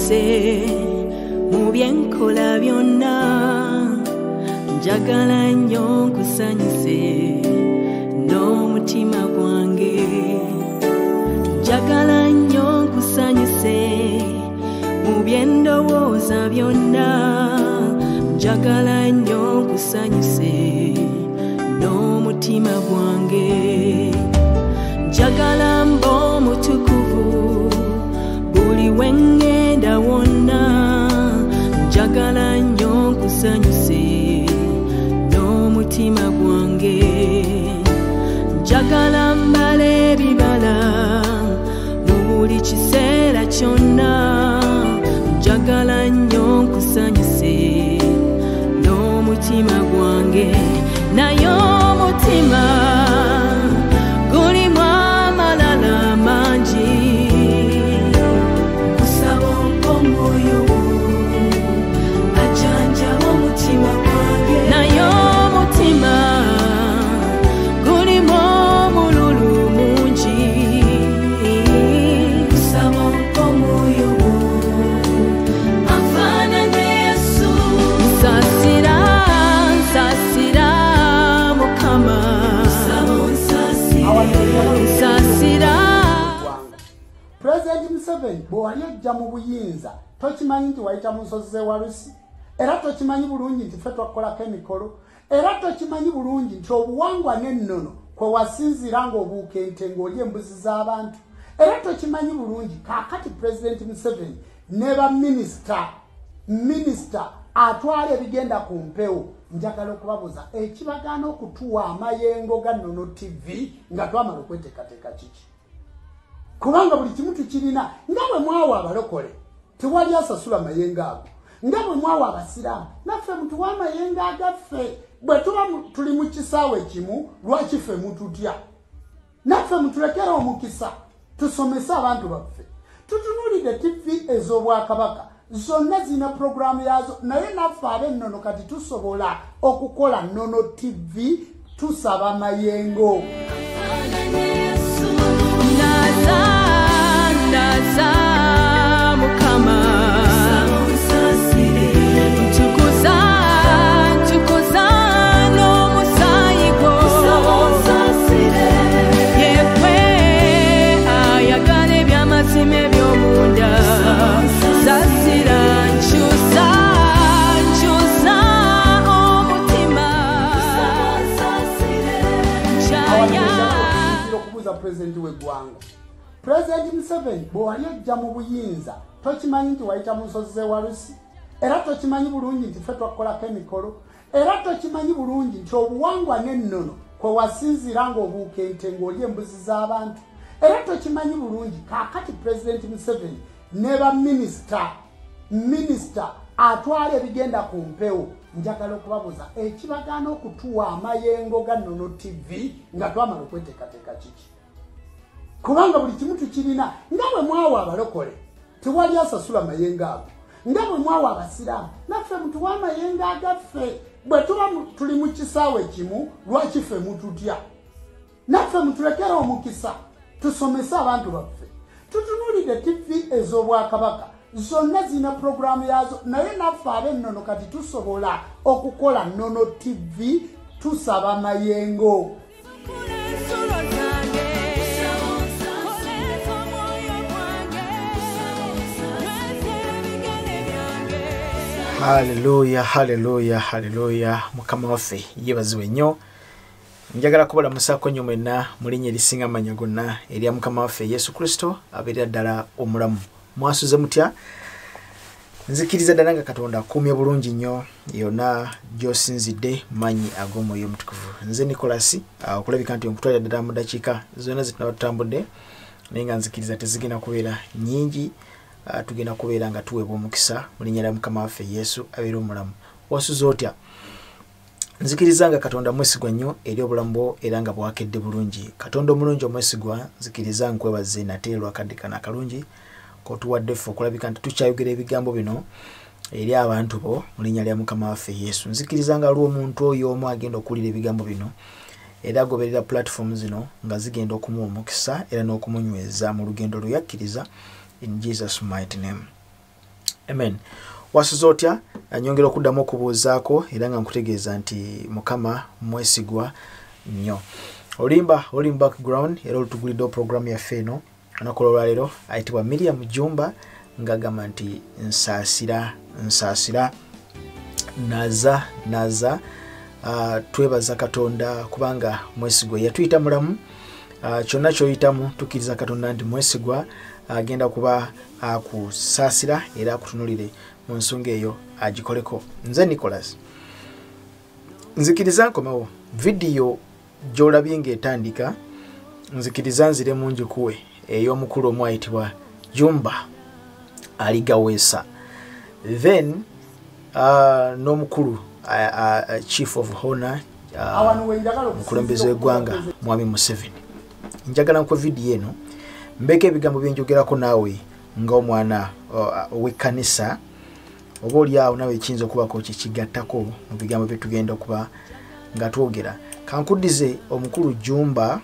kusanyuse mu byenkola byonna njagala nnyo kusanyuse n'omutima gwange njagala nnyo kusanyuse mu byendowooza byonna njagala nnyo kusanyuse n'omutima gwange njagala mba omutukuvu buli wengenda wonna njagala nnyo kusanyuse n'omutima gwange njagala mbala ebibala mu buli kiseera kyonna njagala nnyo kusanyuse n'omutima gwange naye omutima gulimu amalala mangi kusaba omwoyo ajanjaba omutima gwange naye omutima gulimu omululu mungi kusaba omwoyo afaananye Yesu nsasira Mukama nsasira. President Museveni bw'ali ajja mu buyinza tokimanyi nti wayita mu nsozi z'ewalusi era tokimanyi bulungi nti ffe twakolako emikolo era tokimanyi bulungi nti obuwangwa n'ennono kwe wasinziira ng'obuuka ente ng'oli embuzi z'abantu era tokimanyi bulungi kaakati President Museveni ne baminisita atwala ebigenda ku mpewo njagala okubabuuza ekibagaana okutuwa amayengo ga Nnono TV nga twamala okweteekateeka kiki kubanga buli kimu tukirina nga bwe mwawa abalokole tewali asasula mayengo ago nga bwe mwawa abasiraamu naffe mutuwa amayengo agaffe bwe tuba tuli mu kisaawe kimu lwaki ffe mututya naffe mutulekera omukisa tusomese abantu baffe tutunuulidde TV ez'Obwakabaka zonna zina programu yazo naye naffe ab'ennono kati tusobola okukola Nnono TV tusaba mayengo ndaza Mukama ntukuza n'omusaayi gwo yekwe ayagala eby'amazima eby'omunda sasira nkyusa omutima okubuuza President w'eggwanga President Museveni bw'ali ajja mu buyinza tokimanyi nti wayita mu nsozi z'ewalusi era tokimanyi bulungi nti ffe twakolako emikolo era tokimanyi bulungi nti obuwangwa n'ennono kwe wasinziira ng'obuuka ente ng'oli embuzi z'abantu era tokimanyi bulungi kaakati President Museveni ne baminisita atwala ebigenda ku mpewo njagala okubabuuza ekibagaana okutuwa amayengo ga Nnono TV nga twamala okweteekateeka kiki kubanga buli kimu tukirina nga bwe mwawa abalokole tewali asasula mayengo ago nga bwe mwawa abasiraamu naffe mutuwa amayengo agaffe bwe tuba tuli mu kisaawe kimu lwaki ffe mututya naffe mutulekera omukisa tusomese abantu baffe tutunuulidde TV ez'Obwakabaka zonna zina programu yazo naye naffe ab'ennono kati tusobola okukola Nnono TV tusaba mayengo Hallelujah, hallelujah, hallelujah. Mukama waffe yeebazibwe nnyo. Njagala kubalamusako nnyo mwenna mu linnya erisinga amannya gonna erya Mukama waffe Yesu Kristo abeerera ddala omulamu. Mwasuze mutya? Nzikiriza ddala nga Katonda akuumye bulungi nnyo yonna gy'osinzidde manyi ag'omwoyo omutukuvu. Nze Nikolasi okulabika nti nkutwalira ddala mu ddakiika zonna ze tunaba tutambudde naye nga nzikiriza tezigenda kubeera nnyingi. Tugenda kubeera nga tuweebwa omukisa mu linnya lya Mukama waffe Yesu abeera omulamu. Wasuze otya? Nzikiriza nga Katonda mwesigwa nnyo eri obulamu bwo era nga bwakedde bulungi. Katonda omulungi omwesigwa nzikiriza nkwebaze nate lwakadde kana akalungi kotuwadde ffe okulabika nti tukyayogera ebigambo bino eri abantu bo mu linnya lya Mukama waffe Yesu. Nzikiriza nga aliwo omuntu oyo omu agenda okuwulira ebigambo bino era agoberera platform zino nga zigenda okumuwa omukisa era n'okumunyweza mu lugendo lwe yakkiriza in Jesus mighty name. Amen. Wasuze otya? Nyongera okuddamu okubuuzaako era nga nkutegeeza nti Mukama mwesigwa nnyo. Olimba background era olutugulidde program yaffe eno anakola olwaleero ayitibwa Miriam Jjumba ng'agamba nti nsaasira naza twebaza Katonda kubanga mwesigwa yatuyita mulamu. Kyonna kyoyitamu tukkiriza Katonda nti mwesigwa agenda kuba akusaasira era akutunulire mu nsonga eyo agikoleko. Nze Nicholas nzikiriza nkomewo vidiyo gy'olabye ng'etandika nzikiriza nzire mu njukuwe ey'omukulu omu ayitibwa Jjumba Aligaweesa, then n'omukulu chief of honor omukulembeze w'eggwanga Mwami Museveni. Njagala nkwe vidiyo eno mbeka ebigambo byenjogerako naawe ng'omwana w'ekkanisa oba oli awo nawe ekiyinza okubako kikigattako mu bigambo bye tugenda okuba nga twogera. Kankuddize omukulu Jjumba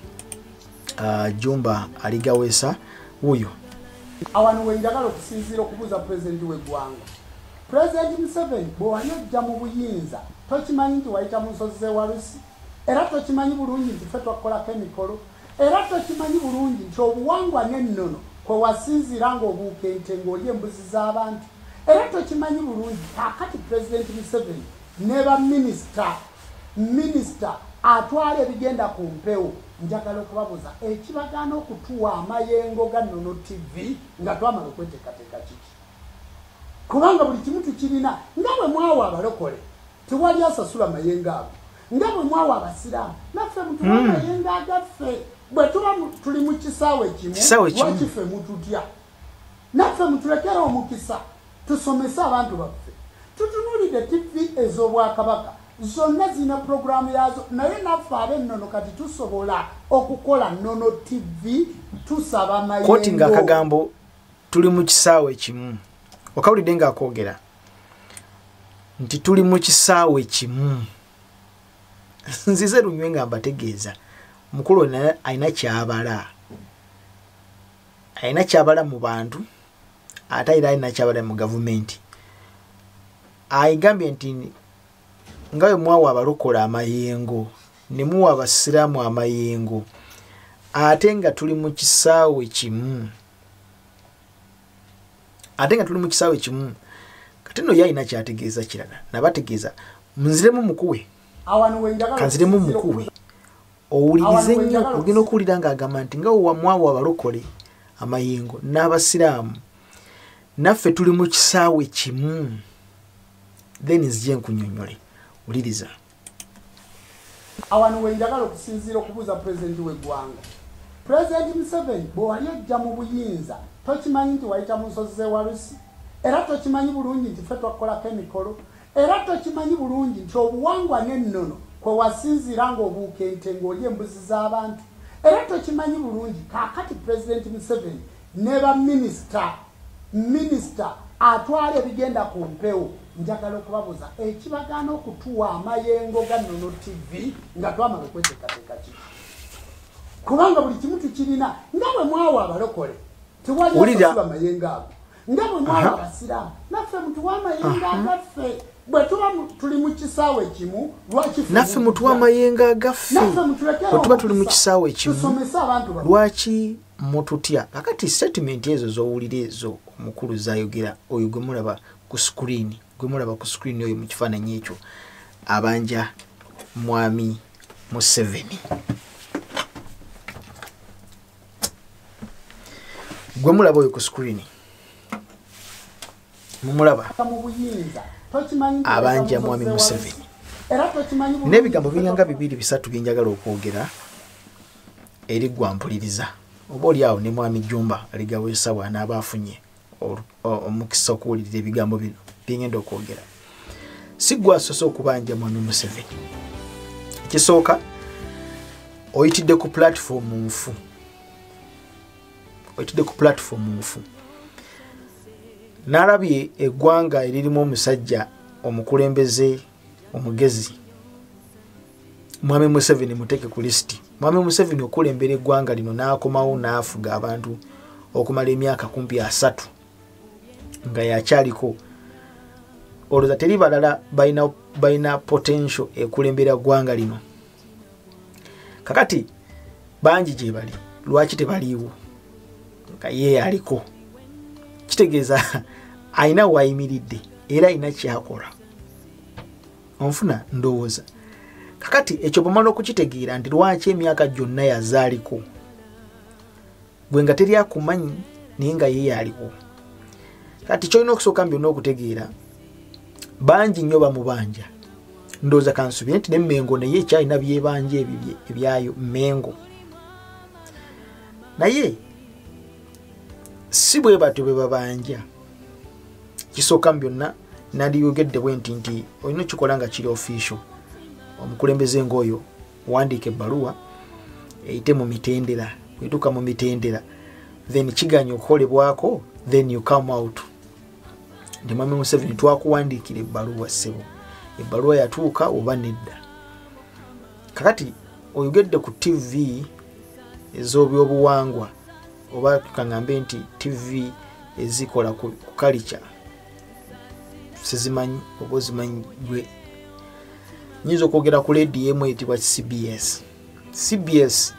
Aligaweesa wuuyo. Awano wenjagala okusinziira okubuuza pulezidenti w'eggwanga. Pulezidenti Museveni bw'owali ojja mu buyinza tokimanyi nti wayita mu nsozi z'ewalusi, era tokimanyi bulungi nti ffe twakolako emikolo, era tokimanyi bulungi nti obuwangwa n'ennono kwe wasinziira ng'obuuka ente ng'oli embuzi z'abantu, era tokimanyi bulungi kaakati pulezidenti Museveni ne baminisita atwala ebigenda ku mpewo. Njagala okubabuuza ekibagaana okutuwa amayengo ga Nnono TV nga twamala okweteekateeka kiki? Kubanga buli kimu tukirina nga bwe mwawa abalokole tewali asasula mayengo ago, nga bwe mwawa abasiraamu naffe mutuwa amayengo agaffe. Bwe tuba tuli mu kisaawe kimu lwakiffe mututya, naffe mutulekere omukisa tusomese abantu baffe. Tutunuulidde TV ez'Obwakabaka zonna zina programu yazo, naye naffe ab'ennono kati tusobola okukola Nnono TV tusaba mayengo. Koti ng'akagambo tuli mu kisaawe kimu okawulidde ng'akoogera nti tuli mu kisaawe kimu. Nzize lunywe nga mbategeeza mukulu alina kyabala mu bantu ate era alina kyabala mu gavumenti. Ayigambye nti nga bwe mwawa abalokola amayengo ne muwa abasiraamu amayengo ate nga tuli mu kisaawe kimu. Kati nno ye alina kyategeeza kirala nabategeeza munziremu mukuwe kanziremu mukuwe owulirize nnyo. Ogenda okuwulira ng'agamba nti nga wamwawa abalokole amayengo n'abasiraamu naffe tuli mu kisaawe kimu. Then nzije nkunyonyole wuliriza. Awano wenjagala okusinziira okubuuza pulezidenti w'eggwanga. Pulezidenti Museveni bw'owali ojja mu buyinza tokimanyi nti wayita mu nsozi z'ewalusi, era tokimanyi bulungi nti ffe twakolako emikolo, era tokimanyi bulungi nti obuwangwa n'ennono kwe wasinziira ng'obuuka ente ng'oli embuzi z'abantu, era tokimanyi bulungi kaakati pulezidenti Museveni ne baminisita atwala ebigenda ku mpewo. Njagala okubabuuza ekibagaana okutuwa amayengo ga Nnono TV nga twamala okweteekateeka kiki? Kubanga buli kimu tukirina nga bwe mwawa abalokole tewali asasula mayengo ago, nga bwe mwawa abasiraamu naffe mutuwa amayengo agaffe. Bwe tuba tuli mu kisaawe kimu naffe mutuwa amayengo agaffe. Bwe tuba tuli mu kisaawe kimu lwaki mututya? Kakati statement ezo z'owulira ezo omukulu zayogera oyo gwe mulaba ku screen oyo mu kifaananyi ekyo abanja Mwami Museveni. Gwe mulaba oyo ku screen mumulaba abanja Mwami Museveni. N'ebigambo biringa 2-3 byenjagala okwogera eri gwampuliriza oba oli awo ne Mwami Jjumba Aligaweesa bw'anaaba afunye omukisa okuwulirira ebigambo bino byengenda okwogera. Si gwe asoose okubanja Mwami Museveni. Ekisooka oyitidde ku platform nfu. Nalabye eggwanga eririmu omusajja omukulembeze omugezi Mwami Museveni muteke ku listi. Mwami Museveni okulembera eggwanga lino n'akomawo n'afuga abantu okumala emyaka 3. nga yakyaliko olowooza teri balala balina potential ekulembera ggwanga lino. Kakati bangi gye bali, lwaki tebaliiwo nga ye aliko? Kitegeeza alina wayimiridde era alina kyakola. Onfuna ndowooza. Kakati ekyo bw'omala okukitegeera nti lwaki emyaka gyonna yazaaliko gwe nga teri akumanyi naye nga ye aliwo. Kati kyolina okusooka byonna okutegeera bangi nnyo bamubanja. Ndowooza kansubire nti ne Mengo naye ekyalina byebanja ebyayo Mengo. Naye si bwe batyo bwe babanja. Kisooka byonna nandiyogedde bwe nti olina okikola nga kiri official. Omukulembeze ng'oyo wandiika ebbaluwa eyite mu mitendera. Bwetuuka mu mitendera then kiganya okukolebwako, then you come out. Ndi Mwami Museveni twakuwandiikira ebbaluwa ssebo. Ebbaluwa yatuuka oba nedda. Kakati oyogedde ku TV ez'obyobuwangwa oba tukaŋŋambe nti TV ezikola ku culture. Sizimanyi oba ozimanyi gwe. Nyinza okwogera ku leediyo emu eyitibwa CBS. CBS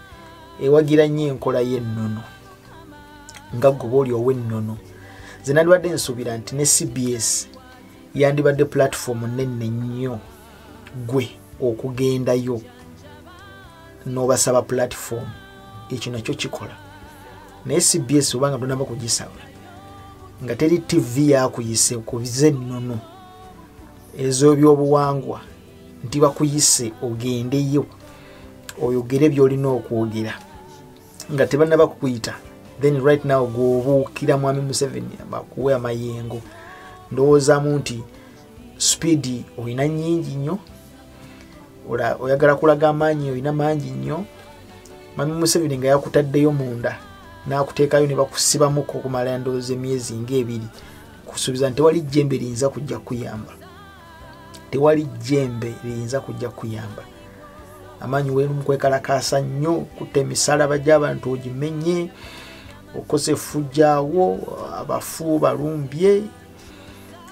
ewagira nnyo enkola y'ennono nga gwe oli ow'ennono. Nze nandibadde nsuubira nti ne CBS yandibadde platform nnene nnyo gwe okugendayo n'obasaba platform. Ekyo nakyo kikola. Naye CBS obanga tonaba kugisaba nga teri TV yakuyise kubize ennono ez'ebyobuwangwa nti bakuyise ogendeyo oyogere by'olina okwogera nga tebanaba kukuyita, then right now gwobuukira Mwami Museveni bakuwe amayengo. Ndowoozaamu nti speed olina nnyingi nnyo, oyagala kulaga amaanyi olina mangi nnyo. Mwami Museveni nga yakutaddeyo munda n'akuteekayo ne bakusibamuko okumala ndowooza emyezi ng'ebiri, kusuubiza nti tewali jjembe liyinza kujja kuyamba. Tewali jjembe liyinza kujja kuyamba. Amaanyi weeru mukwekalakaasa nnyo, kutta emisalaba gy'abantu ogimenye, okoze effujjaawo, abafu balumbye,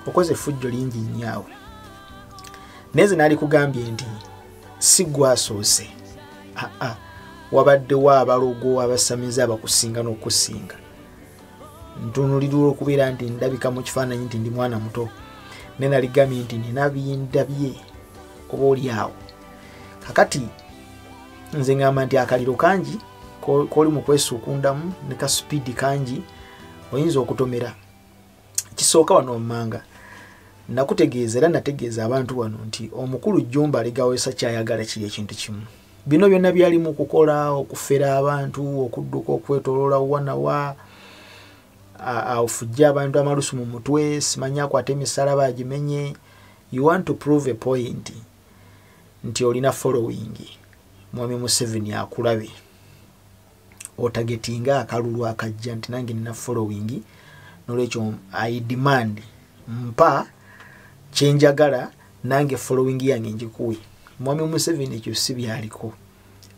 okoze effujjo lingi nnyo. Neze naali kugambye nti si gwasoose. Wabaddewo abalogo abasamiza abakusinga n'okusinga. Ntunuulirwa okubeera nti ndabika mu kifaananyi nti ndi mwana muto. Ne naligambye nti nina bindabye oba oli awo. Kakati nze ngamba nti akaliro kangi koli mu kwesuukundamu ne ka speed kangi oyinza okutomera. Kisooka wano omanga nakutegeeza era nategeeza abantu wano nti omukulu Jjumba Aligaweesa kyayagala kiri ekintu kimu. Bino byonna byali mu kukola, okufera abantu, okudduka okwetoloola wanawa, ofujja abantu amalusu mu mutwe, simanyi akwate emisalaba agimenye. You want to prove a point nti olina following. Mwami Museveni akulabe otagetinga akalulu akajja nti nange nina following, nolwekyo I demand mpa kyenjagala nange following yange njikuwe. Mwami Museveni ekyo si byaliko.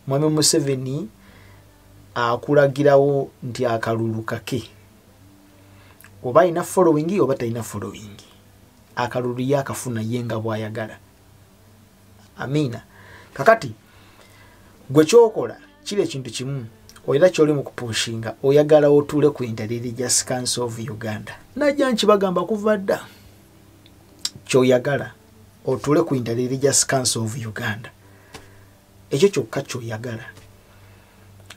Mwami Museveni akulagirawo nti akalulu kake. Oba ina following oba talina following. Akalulu yakafuna yenga bwayagala. Amina. Kakati gwe kyokola kile ekintu kimu. Oyina kyoli mu kupushinga oyagala otuule ku Intelligence Council of Uganda. Najja nkibagamba kuva dda. Kyoyagala otuule ku Intelligence Council of Uganda. Ekyo kyokka kyoyagala.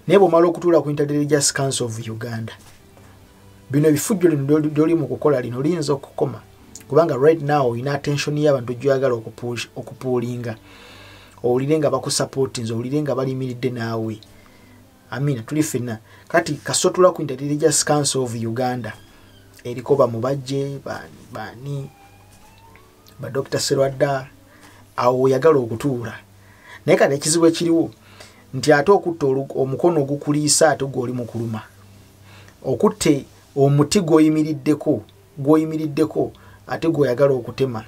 Naye bw'omala okutuula ku Intelligence Council of Uganda, bino ebifujjo lino lyoli mu kukola lino liyinza okukoma. Kubanga right now olina attention y'abantu gy'oyagala okupuulinga. Owulire nga bakusupportinze, owulire nga balimiridde naawe. Amina, tuli ffenna. Kati kasotula ku Intelligence Council of Uganda eriko bamubajje bani ba Dr. Serwadda awo oyagala okutuula. Naye kati ekizibu ekiriwo nti ate okutta omukono ogukuliisa ate gw'oli mu kuluma. Okutte omuti gw'oyimiriddeko ate gw'oyagala okutema.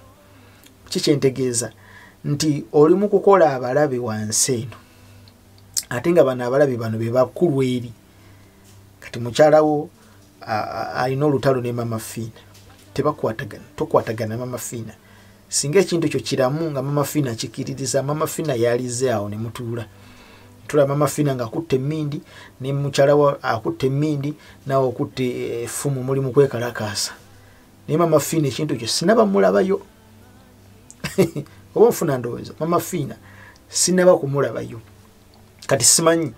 Kikyentegeeza nti oli mu kukola abalabe wansi eno. Ate nga bano abalabe bano be bakulu eri. Kati mukyalawo alina olutalo ne Mama Fina. tebakwatagana tokwatagana mama Fina singa ekintu kyo kiramu nga mama Fina kikiririza mama Fina yalize awo ne mutuula tula mama Fina nga akutte mmindi ne mukyala wa akutte mmindi nawo okutte effumu mulimu kwekalakaasa ne mama Fina ekintu kyo sinaba mulabayo oba nfuna ndowooza mama Fina sinaba kumulabayo kati simanyi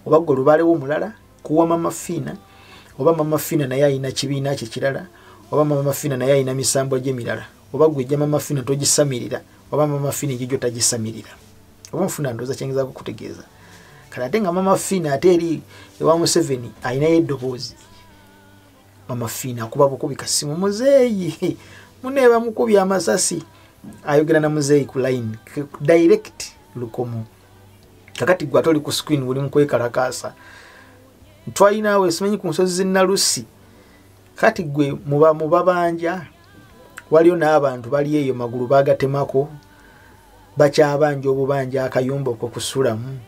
oba gwe lubaalewo omulala kuwa mama Fina oba mama Fina naye ayina kibiina kye kirala oba mama Fina naye ayina misambo gye mirala oba gwejja mama Fina togisamirira oba mama Fina egyo tagisamirira oba nfuna ndowooza kyengezaako kutegeeza kale ate nga mama Fina ate eri ewa Museveni ayinayo eddoboozi mama Fina akuba bukubi kasimu muzeeyi muneeba mukubi amasasi ayogera na muzeeyi ku line direct lukomo kakati gwe atoli ku screen buli mukwekalakaasa twalinawe simanyi ku nsozi z'Nalusi kati gwe mubabanja waliyo n'abantu bali eyo magulu bagatemako bakyabanja obubanja akayumba okwo kusulamu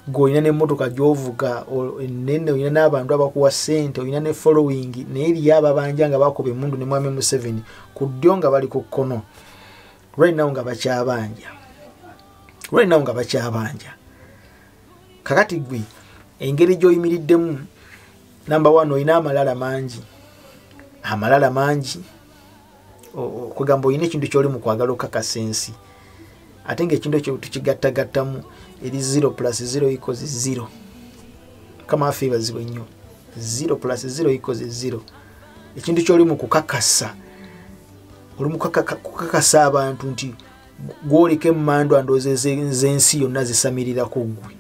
gwe n'emmotoka gy'ovuga ennene olina n'abantu abakuwa ssente olina ne following naye eriyo ababanja nga bakuba emmundu ne mwami Museveni ku ddyo nga bali ku kkono right now nga bakyabanja kakati gwe engeri gy'oyimiriddemu number 1 olina amalala mangi okugamba olina ekintu ky'oli mu kwagala okakasa ensi ate ng'ekintu ekyo tukigattagattamu eri 0 + 0 = 0 kama affe ebazibwe nnyo 0 + 0 = 0 ekintu ky'oli mu kukakasa oli mu kukakasa abantu nti gwoleka emmando andooze z'ensi yonna zisamirira ku ggwe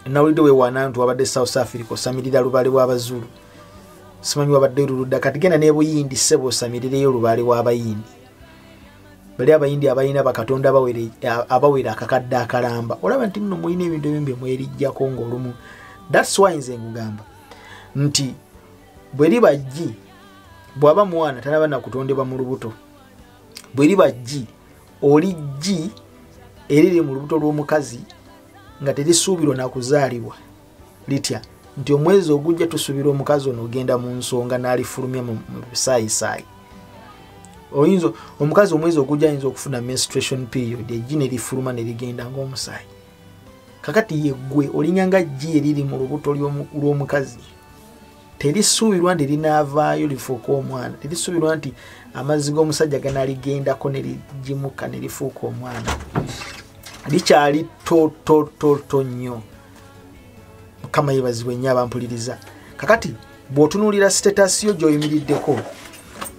nawulidde weewaana nti wabadde South Africa osamirira lubaale w'Abazulu simanyi wabadde luludda kati genda n'ebuyindi ssebo osamirireyo lubaale w'Abayindi bali Abayindi abalina bakatonda abawera akakadde akalamba olaba nti nno mulina ebintu ebimu bye mwerijjako ng'olumu that's why nze ngugamba nti bwe liba ggi bw'aba mwana tanaba nakutondebwa mu lubuto bwe liba ggi oli ggi eriri mu lubuto lw'omukazi nga terisuubirwa nakuzaalibwa litya nti omwezi ogujja tusuubira omukazi ono ogenda mu nsonga n'alifulumya mu bisaayisaayi oyinza omukazi omwezi ogujja ayinza okufuna menstruation period eggi ne lifuluma ne ligenda ng'omusaayi kakati ye ggwe olinyanga ggi eriri mu lubuto lw'omukazi terisuubirwa nti linaavaayo lifuuka omwana terisuubirwa nti amazzi g'omusajja ganaligendako ne ligimuka ne lifuuka omwana likyali to nnyo mukama yeebazibwe nnyo abampuliriza kakati bw'otunuulira status yo gy'oyimiriddeko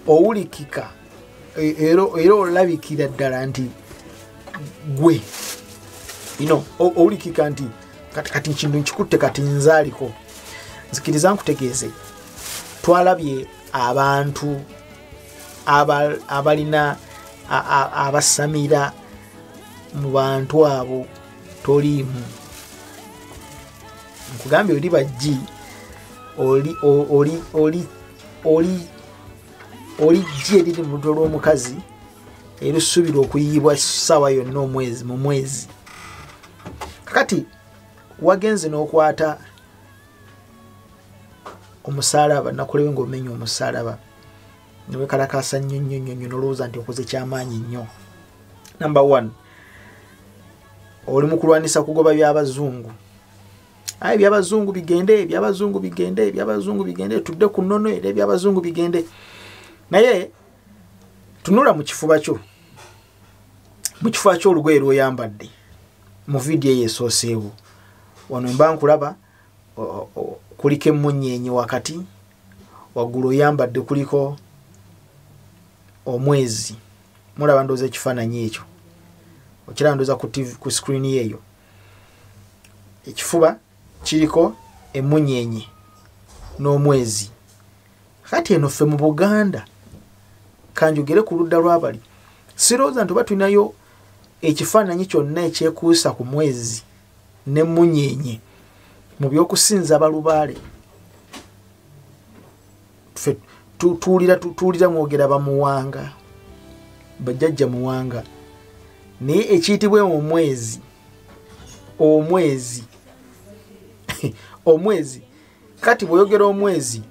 owulikika era olabikira ddala nti gwe owulikika nti kati kintu nkikutte kati nzaaliko nzikiriza nkutegeeze twalabye abantu abalina abasamira mu bantu abo toliimu nkugambye oli bajji oli ggi eriri mu lubuto lw'omukazi erisuubirwa okuyiyibwa ssaawa yonna mu mwezi kakati wagenze n'okwata omusaalaba nakulewe ng'omenya omusaalaba newekalakaasa nnyo nolowooza nti okoze kyamaanyi nnyo number 1 oli mu kulwanisa kugoba by'abazungu ebyabazungu bigende tudde ku nnono era ebyabazungu bigende naye tunula mu kifuba kyo olugoye lw'oyambadde mu vidiyo eyo esooseewo wano mba nkulaba kuliko emmunyeenye wakati waggulu oyambadde kuliko omwezi mulaba ndooza ekifaananyi ekyo okiraba ndooza ku screen eyo ekifuba kiriko emmunyeenye n'omwezi kati eno ffe mu Buganda kanjogere ku ludda lw'abali sirowooza nti oba tulinayo ekifaananyi kyonna ekyekuusa ku mwezi n'emmunyeenye mu by'okusinza balubaale ffe tuwulira mwogera bamuwanga bajjajja muwanga naye ekiyitibwa omwezi kati bw'oyogera omwezi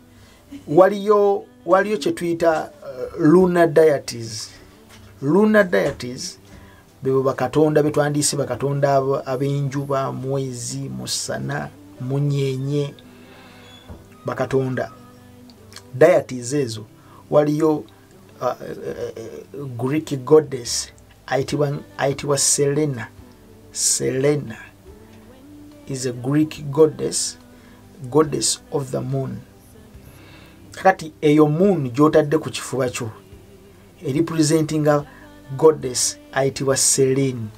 waliyo waliyo kye tuyita lunar deities. Lunar deities bebo bakatonda betwandiise bakatonda ab'enjuba, mwezi, musana, munyenye, bakatonda. Deities ezo waliyo Greek goddess aitibwa Selena. Selena is a Greek goddess of the moon. Kati eyo moon gyotadde ku kifuba kyo representing a goddess aitibwa Selene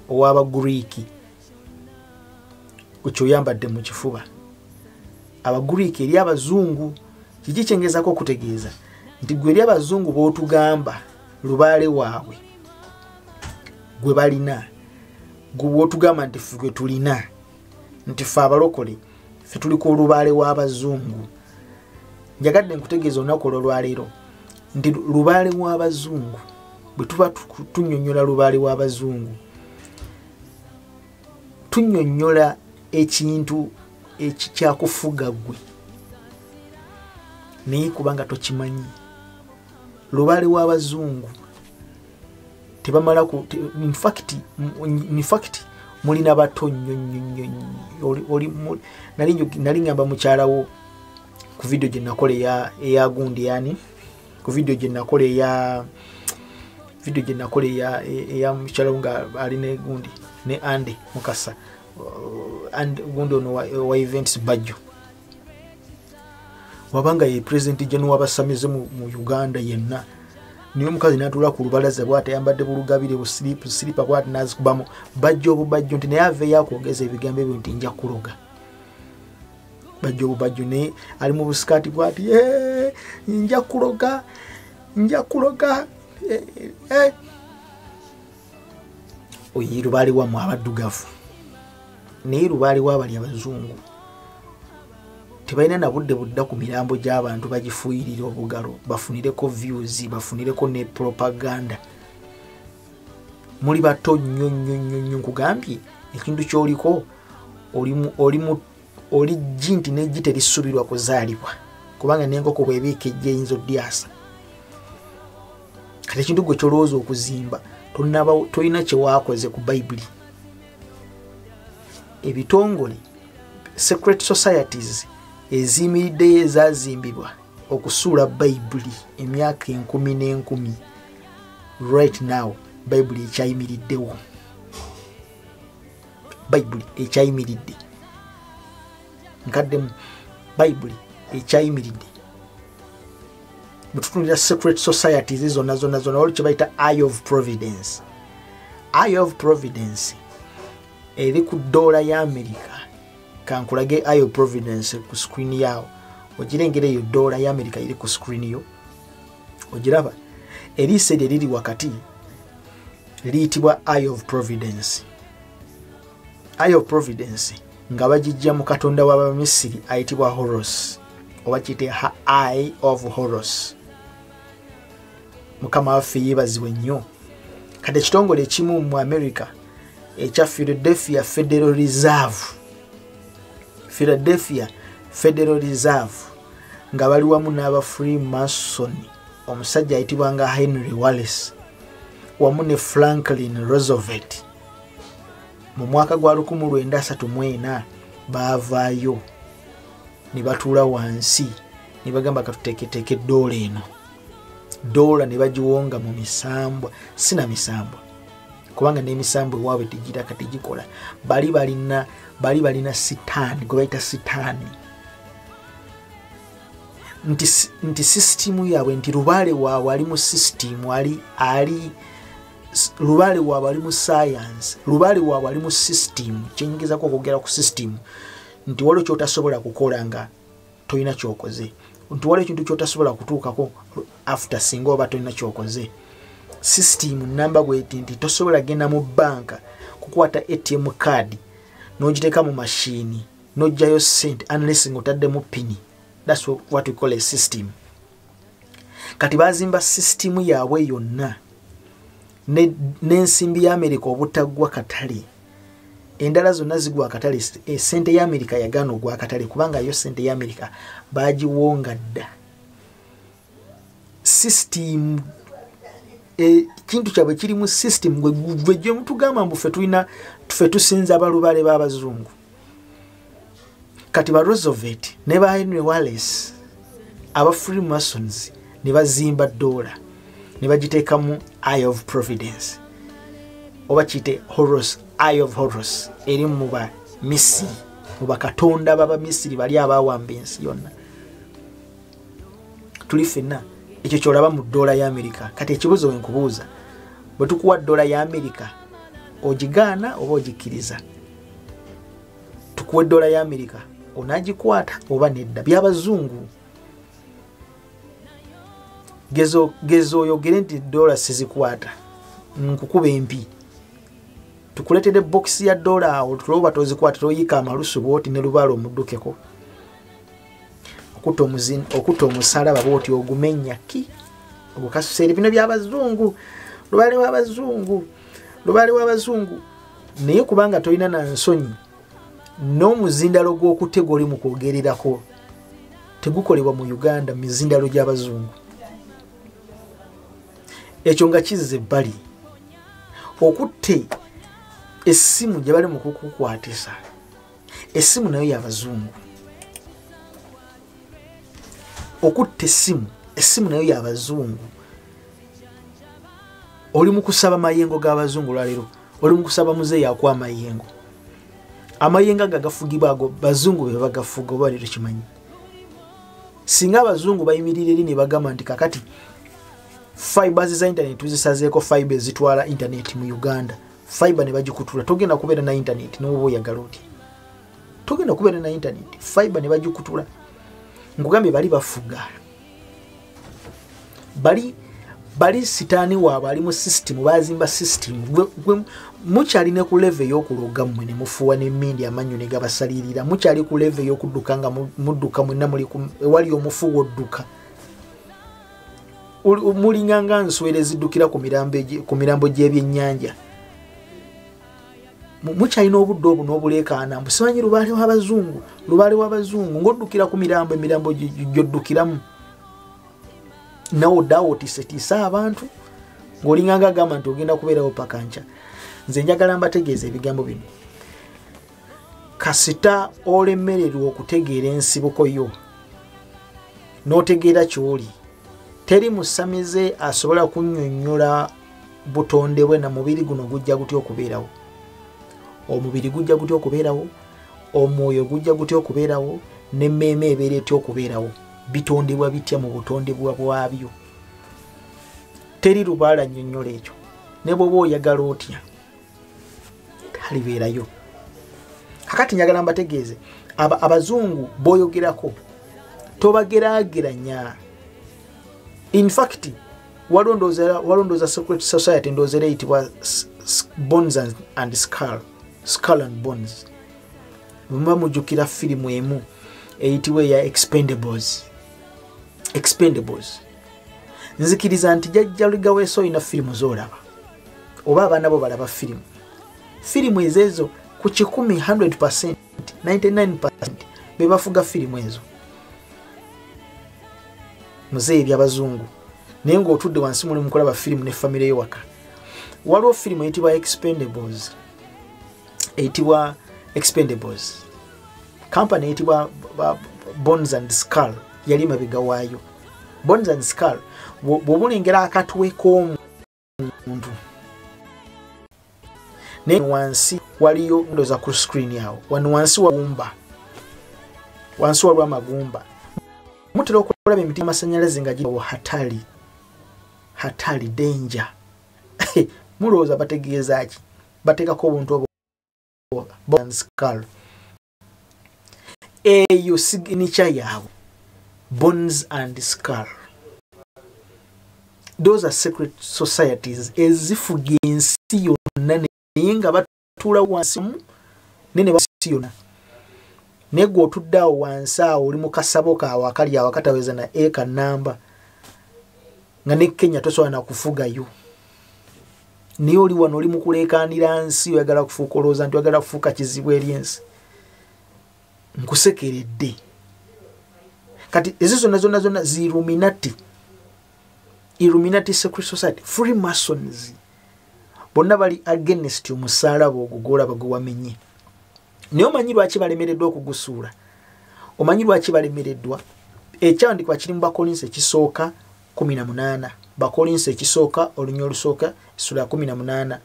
owaba Greek. Kyoyambadde mu kifuba. Aba Greek eri abazungu kiki kyengezako okutegeeza nti gwe eri abazungu bootugamba lubaale waabwe gwe balina, gwe bootugamba nti ffe gwe tulina, nti ffe abalokole ffe tuliko olubaale w'abazungu. Njagadde nkutegeeza olunaku olwaleero nti lubaale w'abazungu bwe tuba tunnyonnyola lubaale w'abazungu tunnyonnyola ekintu ekikyakufuga gwe naye kubanga tokimanyi. Lubaale w'abazungu tebamala in fact mulina bato nnyo. Nali ngamba mukyalawo ku video gye nakola eya gundi yani ku video gye nakola eya mukyalawo nga ali ne gundi ne Ande Mukasa and gundi ono wa events Bajjo wabanga ye president jenu wabasamize mu Uganda yenna. Niyo mukazi natula ku lubalaza bwate yambadde bulugabire bu slipa kwati nazikubamu Bajjo nti naye ave yakwogeza ebigambo ebyo nti nja kuloga. Bajjo ne ali mu busikati bwati nja kuloga oyi lubaale wamu abaddugavu naye lubaale wabali abazungu tebalina na budde budda ku mirambo gy'abantu bagifuuyirira obugalo bafunireko views bafunireko ne propaganda. Muli bato nnyo nkugambye ekintu kyoliko oli jinti n'eggi terisubirwa kuzaalibwa kubanga n'enkoko bw'ebiika ejja eyinza oddyasa. Kati ekintu gwe kyolowooza okuzimba tolina kye waakoze ku Bayibuli. Ebitongole secret societies eziyimiriddeyo ezazimbibwa okusuula Bayibuli emyaka 10,000 right now Bayibuli ekyayimiriddewo. Bayibuli ekyayimiridde nkaddemu Bayibuli ekyayimiridde bututunira secret societies zonna waliwo kye bayita Eye of Providence. Eye of Providence eri ku dola ya America. Kankulage Eye of Providence ku screen yao ogirengera eyo dola ya America iri ku screen yo ogiraba erise liri wakati liyitibwa Eye of Providence. Eye of Providence nga bagijja mu katonda w'Abamisiri ayitibwa Horus oba kiyite Eye of Horus. Mukama waffe yeebazibwe nnyo. Kati ekitongole ekimu mu America ekya Philadelphia Federal Reserve nga bali wamu n'aba Freemason omusajja ayitibwa nga Henry Wallace wamu ne Franklin Roosevelt mu mwaka gwa 1934 baavaayo ne batuula wansi ne bagamba katuteeketeeke dola eno. Dola ne bagiwonga mu misambwa sina misambwa kubanga n'emisambwa ewaabwe tegira kati gikola bali balina sitaani gwe bayita sitaani nti system yaabwe nti lubaale waabwe ali mu system ali lubaale waabwe ali mu science lubaale waabwe ali mu system kyenyigizako okwogera ku system nti waliwo kyotasobola kukola nga tolina kyokoze nti waliwo ekintu kyotasobola kutuukako after singa oba tolina kyokoze. System namba bweti nti tosobola genda mu banka kukwata ATM card n'ogiteeka mu machine n'ojjayo sente unless ng'otaddemu pini. That's what we call a system. Kati bazimba system yaabwe yonna n'ensimbi ya America obutaggwa katale. Endala zonna zigwa katale. Sente ya America yagaana ogwa katale kubanga yo sente ya America bagiwonga dda. system kintu kyabwe kiri mu system gwe gye mutugamba mbu ffe tusinza abalubale b'abazungu. Kati ba Roosevelt ne ba Henry Wallace aba Freemasons ne bazimba dola ne bagiteeka mu Eye of Providence oba kiyite Horus, Eye of Horus eri mu ba Misiri, mu bakatonda baba Misiri bali abawamba ensi yonna. Tuli ffenna ekyo kyolaba mu dola ya Amerika. Kati ekibuzo wenkubuuza, bwe tukuwa dola ya Amerika ogigaana oba ogikkiriza? Tukuwe dola ya Amerika onagikwata oba nedda? Byabazungu. Gezo oyogere nti dola sizikwata, nkukuba empi. Tukuletedde box ya dola awo tuloba tozikwata, toyika amalusu bwoti ne lubalo omuddukeko. Okuta omusalaba bwoti ogumenya ki ogukasuseera. Bino byabazungu, lubale w'abazungu. Naye kubanga tolina na nsonyi n'omuzindalo gw'okutega oli mu kwogererako tegukolebwa mu Uganda, mizindalo gy'abazungu. Ekyo nga kizze ebbali. Okutte essimu gye bali mu kukukwatisa, essimu nayo y'abazungu. Okutte essimu nayo y'abazungu. Oli mu kusaba mayengo g'abazungu lwaleero, oli mu kusaba muzeeyi akwa amayengo. Amayengo gagafugibwa ago bazungu be bagafuga, oba leero kimanyi. Singa abazungu bayimirira eri ne bagamba nti kakati fibers za internet tuzisazeeko fiber zitwala internet mu Uganda, fiber ne bagikutula, togenda kubeera na internet n'oba oyagala oti. Togenda kubeera na internet, fiber ne bagikutula. Nkugambye bali bafuga. Bali sitaani waabwe ali mu system, bazimba system. Mukyali ne ku level y'okuloga mmwe ne mufuwa n'emmindi amanyu ne gabasalirira. Mukyali ku level y'okudduka nga mudduka mwenna muli wali omufu w'odduka. Mulinganga nswere ziddukira ku mirambo gy'ebyennyanja. Mukyalina obudde obwo n'obuleekaana mbu simanyi lubale w'abazungu ng'oddukira ku emirambo gy'oddukiramu. Nawe oddawo otiisetiisa abantu ng'olinganga agamba nti ogenda kubeerawo paka nkya. Nze njagala mbategeeza ebigambo bino. Kasita olemererwa okutegeera ensibuko yo n'otegeera ky'oli, teri musamize asobola kunnyonnyola butonde bwe na mubiri guno gujja gutya okubeerawo. Omubiri gujja gutya okubeerawo, omwoyo gujja gutya okubeerawo, n'emmeeme ebeera etya okubeerawo. Bitondebwa bitya mu butondebwa bwabyo. Teri lubaala nnyonnyola ekyo. Ne bw'oba oyagala otya talibeerayo. Kakati njagala mbategeeze, abazungu b'oyogerako tobageraageranya. In fact, walondooza secret society ndooza era eyitibwa Bones and Skull and Bones. Muba mujjukira firimu emu eyitibwa eya Expendables. Nzikiriza nti jjajja Aligaweesa olina firimu z'olaba, oba abaana bo balaba firimu. Firimu ezo ku 100%, 99% be bafuga firimu ezo. Muzeeyi by'abazungu. Naye ng'otudde wansi muli mukulaba firimu ne famire yo waka. Waliwo firimu eyitibwa Expendables. Company eyitibwa Bones and Skull yali mabega waayo. Bones and Skull bw'obulengera akatwe k'omuntu ne wansi waliyo ndoza ku screen yawo. Wano wansi waliwo amagumba. Mutera okulaba emiti y'amasannyalaze nga giriwo hatali danger. Mulowooza bategeeza ki? Bateekako obuntu obwo Bones and Skull. Eyo signature yaabwe, Bones and Skull. Those are secret societies ezifuga ensi yonna naye nga batuula wansi nene basi yonna. Naye gwe otudde awo wansi awo oli mu kasabo kaawe akali awo akataweza na eka namba nga ne Kenya tosobola na kufugayo. Naye oli wano oli mu kuleekaanira nsi, oyagala kufuuka, olowooza nti oyagala kufuuka kizibu eri ensi. Nkusekeredde. Kati ezo zonna z'Illuminati Illuminati Secret Society, Freemasons, bonna bali against omusalaba ogwo gw'olaba gwe wamenye. Naye omanyi lwaki balemereddwa okugusuula? Omanyi lwaki balemereddwa? Ekyandikwa kiri mu Bakolinso ekisooka 18. Bakolinso ekisooka olunya olusooka essula 18.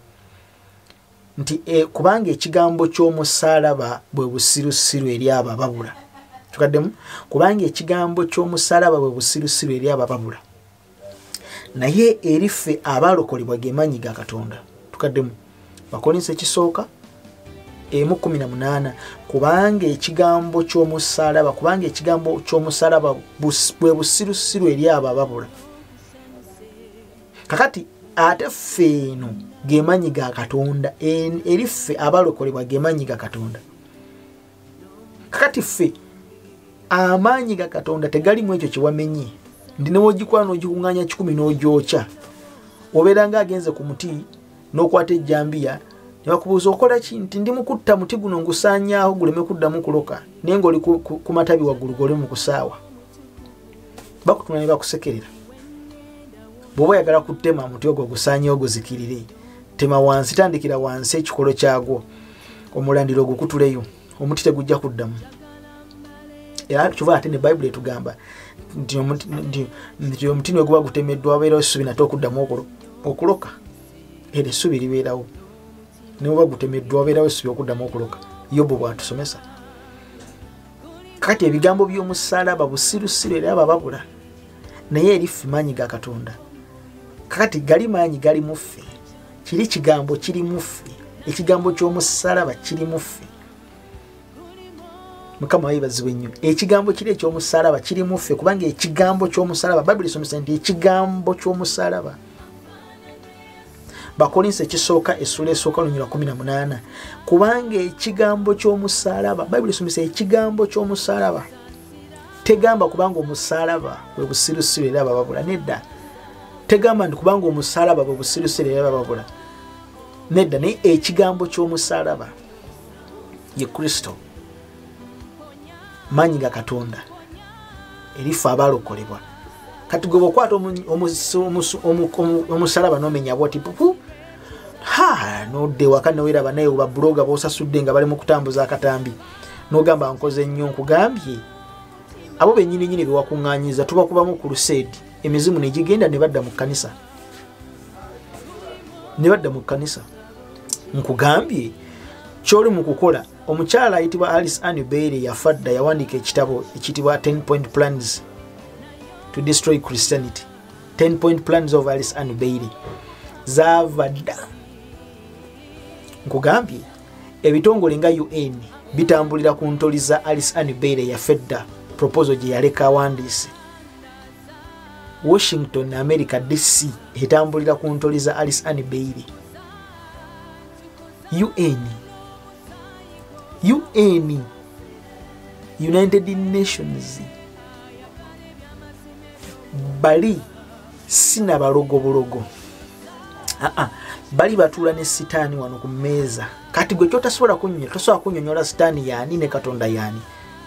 Nti kubanga ekigambo ky'omusalaba bwe busirusiru eri abo ababula. Tukaddemu? Kubanga ekigambo ky'omusalaba bwe busirusiru eri abo ababula. Naye eriffe abalokolebwa ge maanyi ga Katonda. Tukaddemu? Bakolinso ekisooka 18. Kubanga ekigambo ky'omusalaba bwe busirusiru eri abo ababula. Kakati ate ffe eno ge maanyi ga Katonda, eriffe abalokolebwa ge maanyi ga Katonda. Kakati ffe amaanyi ga Katonda tegalimu ekyo kye wamenye. Ndi ne wogikola n'ogikunganya 10 n'ogyokya. Obeera ng'agenze ku muti n'okwata ejjambiya ne bakubuuza okola ki? Nti ndi mu kutta muti guno ngusaanyaawo guleme kuddamu kuloka, naye ng'oli ku matabi waggulu g'oli mu kusaawa. Bakutuma ne bakusekerera. Bw'oba oyagala kutema muti ogwo gusaanyeewo guzikirire, tema wansi, tandikira wansi ekikolo kyagwo, omulandiro gukutuleyo, omuti tegujja kuddamu. Era kyova ate ne Bayibuli etugamba nti omuti ne guba gutemeddwa wabeerawo essubi nate okuddamu okuloka. Era essubi libeerawo. Ne buba gutemeddwa wabeerawo essubi okuddamu okuloka. Yobu bw'atusomesa. Kati ebigambo by'omusalaba busirusiru era abababula. Naye eriffe maanyi ga Katonda. Kati gali maanyi gali mu ffe. Kiri kigambo kiri mu ffe. Ekigambo ky'omusalaba kiri mu ffe. Mukama yeebazibwe nnyo. Ekigambo kiri eky'omusalaba kiri mu ffe, kubanga ekigambo ky'omusalaba Bayibuli esomesa nti ekigambo ky'omusalaba. Bakolinso ekisooka essula esooka olunya 18. Kubanga ekigambo ky'omusalaba Bayibuli esomesa ekigambo ky'omusalaba. Tegamba kubanga omusalaba bwe busirusiru era abababula. Nedda. Tegamba nti kubanga omusalaba bwe busirusiru era abababula. Nedda. Naye ekigambo ky'omusalaba ye Kristo. Maanyi ga Katonda eriffe abalokolebwa. Kati gwe bw'okwata omusalaba n'omenya bw'oti pupu, n'odda ewaka neweeraba naye oba buloga b'osasudde nga bali mu kutambuza akatambi n'ogamba nkoze nnyo. Nkugambye abo bennyini be wakuŋŋaanyiza tubakubamu ku crusade, emizimu ne gigenda ne badda mu kkanisa. Nkugambye ky'oli mu kukola. Omukyala ayitibwa Alice Ann Bailey yafadda, yawandiika ekitabo ekitibwa 10-point plans to destroy Christianity. 10-point plans of Alice Ann Bailey. Zaavadda. Nkugambye ebitongole nga UN bitambulira ku ntoli za Alice Ann Bailey yafedda proposal gye yaleka awandiise. Washington, America DC etambulira ku ntoli za Alice Ann Bailey. UN, United Nations, bali sina balogo. Bali batuula ne sitaani wano ku mmeeza. Kati gwe kyotasobola kunnyonnyola sitaani yaani ne Katonda yaani.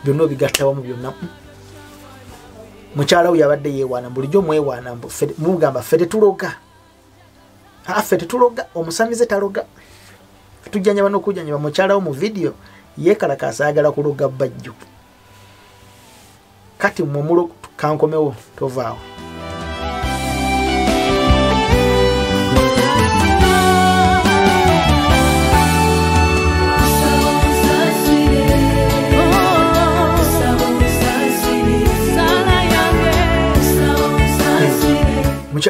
Byonna obigatta wamu byonna. Mukyala we yabadde yeewaana, bulijjo mwewaana, mugamba ffe tetuloga. Ffe tetuloga, omusamize taloga. Tujjanyaba n'okujjanyaba. Mukyala wo mu vidiyo yeekalakaasa ayagala kuloga bajjo. Kati mumulo kankomewo tovaawo.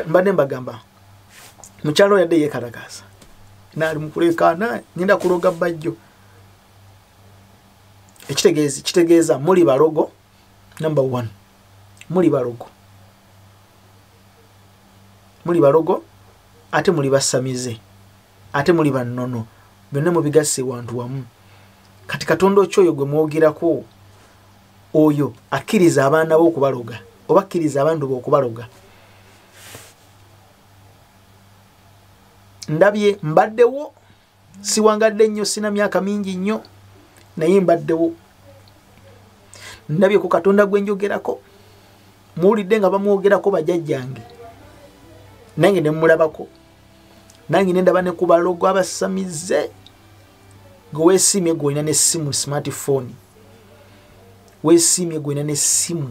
Mbadde mbagamba mukyalo yadde yeekalakaasa naali mukulekaana nyenda kuloga bajjo. Kitegeeza muli balogo. Number 1, muli balogo ate muli basamize ate muli bannono, byonna mubigasse wantu wamu. Kati Katonda okyoyo gwe mwogerako oyo akkiriza abaana bo okubaloga oba akkiriza abandu bo okubaloga. Ndabye mbaddewo, siwangadde nnyo, sina myaka mingi nnyo, naye mbaddewo. Ndabye ku Katonda gwe njogerako, muwulidde nga bamwogerako bajjajjange. nange ne mulabako nange ne ndaba ne ku balogo abasamize gwe weesiimye gwe olina n'essimu smartphone weesiimye gwe olina n'essimu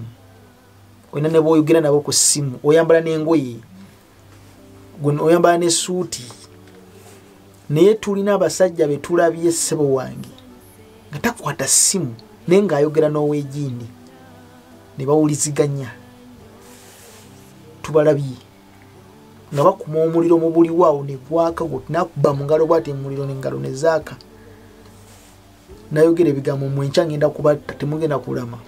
olina ne b'oyogera nabo ku ssimu oyambala n'engoye oyambala n'essuuti naye tulina abasajja be tulabye ssebo wange nga takwata ssimu naye ng'ayogera n'oweegindi ne bawuliziganya tubalabye nga bakuma omuliro mu buli waawo ne gwaka nakuba mu ngalo bwati omuliro n'engalo ne zaaka nayogera ebigambo mwenkya ngenda kubatta temugenda kulama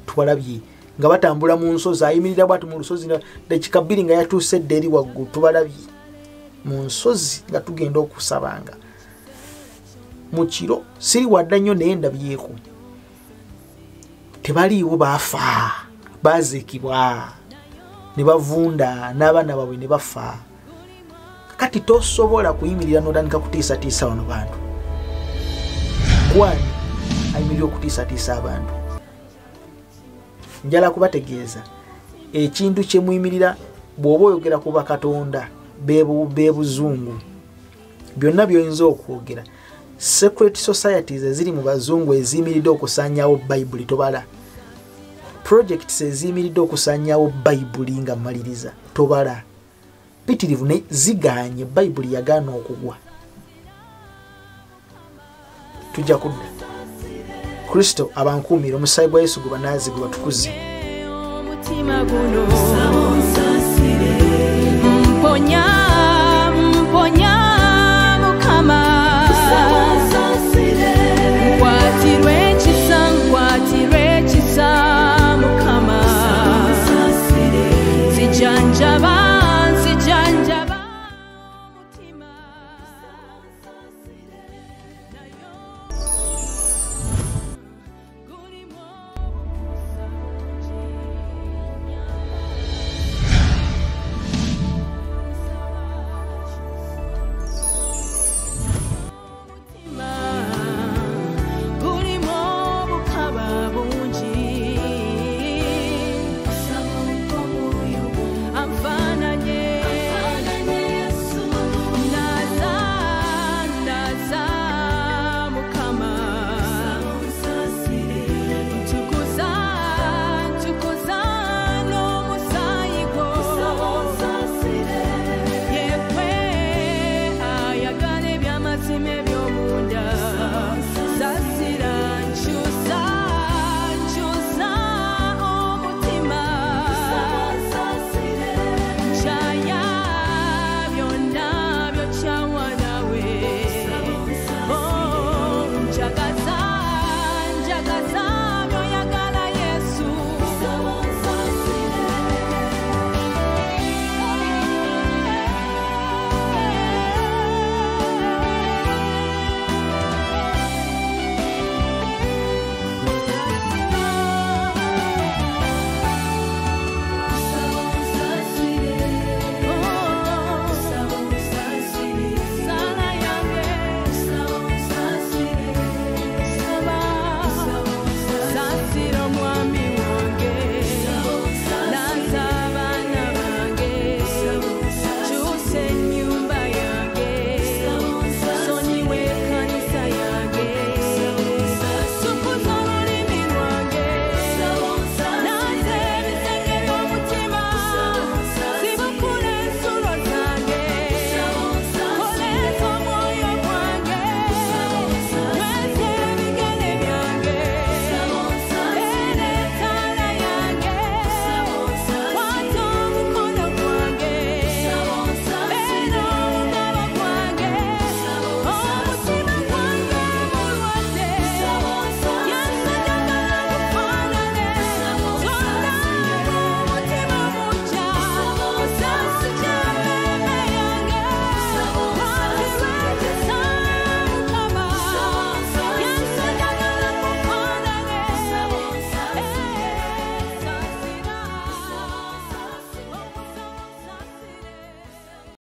tubalabye nga batambula mu nsozi ayimirira bwati mu lusozi dakika bbiri nga yatuuse edda eri waggulu tubalabye mu nsozi nga tugenda okusabanga mu kiro siri wadda nnyo naye ndabyeko tebaliiwo baafa baziikibwa ne bavunda n'abaana baabwe ne bafa kati tosobola kuyimirira n'otandika kutiisatiisa wano bantu gwani ayimirira okutiisatiisa abantu njala kubategeeza ekintu kye muyimirira bw'oba oyogera ku bakatonda beebuzungu byonna by'oyinza okwogera secret societies eziri mu bazungu eziyimiridde okusaanyawo bayibuli tobala projects eziyimiridde okusaanyawo bayibuli nga maliriza tobala pitirivu ne ziganye bayibuli yagaana okugwa tujja kudda kristo abankuumira omusaayi gwa yesu gwe banaazi gwe batukuze omutima guno mponya mukama nkwatirwe ekisa mukama zijanjaba